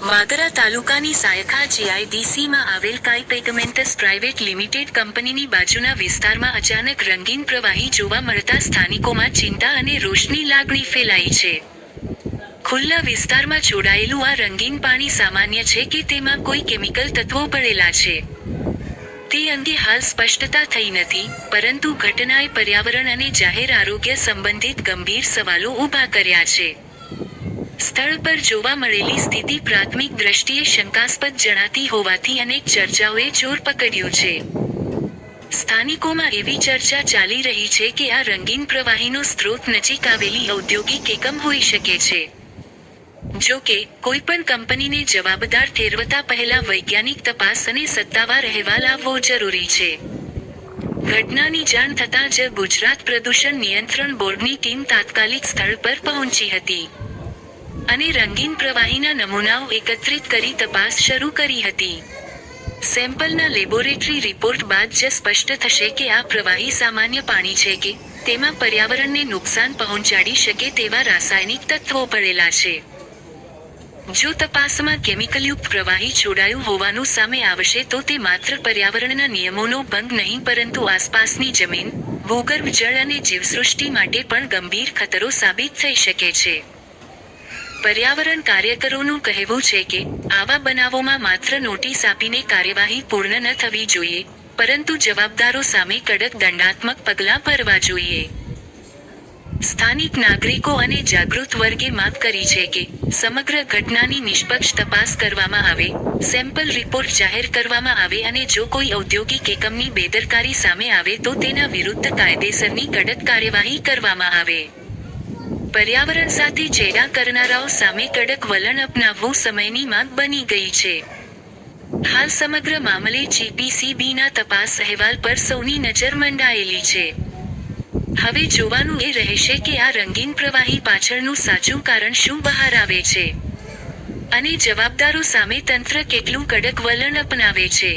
વાગરા તાલુકાની સાયખા જીઆઈડીસીમાં આવેલ કાઈ પેગમેન્ટસ પ્રાઇવેટ લિમિટેડ કંપનીની બાજુના વિસ્તારમાં અચાનક રંગીન પ્રવાહી જોવા મળતા સ્થાનિકોમાં ચિંતા અને રોષની લાગણી ફેલાઈ છે. ખુલ્લા વિસ્તારમાં છોડાયેલું આ રંગીન પાણી સામાન્ય છે કે તેમાં કોઈ કેમિકલ તત્વો ભળેલા છે તે અંગે હાલ સ્પષ્ટતા થઈ નથી, પરંતુ ઘટનાએ પર્યાવરણ અને જાહેર આરોગ્ય સંબંધિત ગંભીર સવાલો ઊભા કર્યા છે. સ્થળ પર જોવા મળેલી સ્થિતિ પ્રાથમિક દ્રષ્ટિએ શંકાસ્પદ જણાતી હોવાથી અનેક ચર્ચાઓએ જોર પકડ્યું છે. સ્થાનિકોમાં એવી ચર્ચા ચાલી રહી છે કે આ રંગીન પ્રવાહીનો સ્ત્રોત નજીક આવેલી ઔદ્યોગિક એકમ હોઈ શકે છે. જો કે, કોઈપણ કંપનીને જવાબદાર ઠેરવતા પહેલા વૈજ્ઞાનિક તપાસ અને સત્તાવાર અહેવાલ આવવો જરૂરી છે. ઘટનાની જાણ થતાં જ ગુજરાત પ્રદૂષણ નિયંત્રણ બોર્ડની ટીમ તાત્કાલિક સ્થળ પર પહોંચી હતી અને રંગીન પ્રવાહીના નમૂનાઓ એકત્રિત કરી તપાસ શરૂ કરી હતી. સેમ્પલના લેબોરેટરી રિપોર્ટ બાદ જ સ્પષ્ટ થશે કે આ પ્રવાહી સામાન્ય પાણી છે કે તેમાં પર્યાવરણને નુકસાન પહોંચાડી શકે તેવા રાસાયણિક તત્વો ભળેલા છે. જો તપાસમાં કેમિકલયુક્ત પ્રવાહી છોડાયું હોવાનું સામે આવશે તો તે માત્ર પર્યાવરણના નિયમોનો ભંગ નહીં પરંતુ આસપાસની જમીન, ભૂગર્ભ જળ અને જીવસૃષ્ટિ માટે પણ ગંભીર ખતરો સાબિત થઈ શકે છે. પર્યાવરણ કાર્યકરોનું કહેવું છે કે આવા બનાવોમાં માત્ર નોટિસ આપીને કાર્યવાહી પૂર્ણ ન થવી જોઈએ, પરંતુ જવાબદારો સામે કડક દંડાત્મક પગલાં ભરવા જોઈએ. સ્થાનિક નાગરિકો અને જાગૃત વર્ગે માંગ કરી છે કે સમગ્ર ઘટનાની નિષ્પક્ષ તપાસ કરવામાં આવે, સેમ્પલ રિપોર્ટ જાહેર કરવામાં આવે અને જો કોઈ ઔદ્યોગિક એકમની બેદરકારી સામે આવે તો તેના વિરુદ્ધ કાયદેસરની કડક કાર્યવાહી કરવામાં આવે. પર્યાવરણ સાથે ચેડા કરનારાઓ સામે કડક વલણ અપનાવવું સમયની માંગ બની ગઈ છે. હાલ સમગ્ર મામલે જીપીસીબીના તપાસ અહેવાલ પર સૌની નજર મંડાયેલી છે. હવે જોવાનું એ રહેશે કે આ રંગીન પ્રવાહી પાછળનું સાચું કારણ શું બહાર આવે છે અને જવાબદારો સામે તંત્ર કેટલું કડક વલણ અપનાવે છે.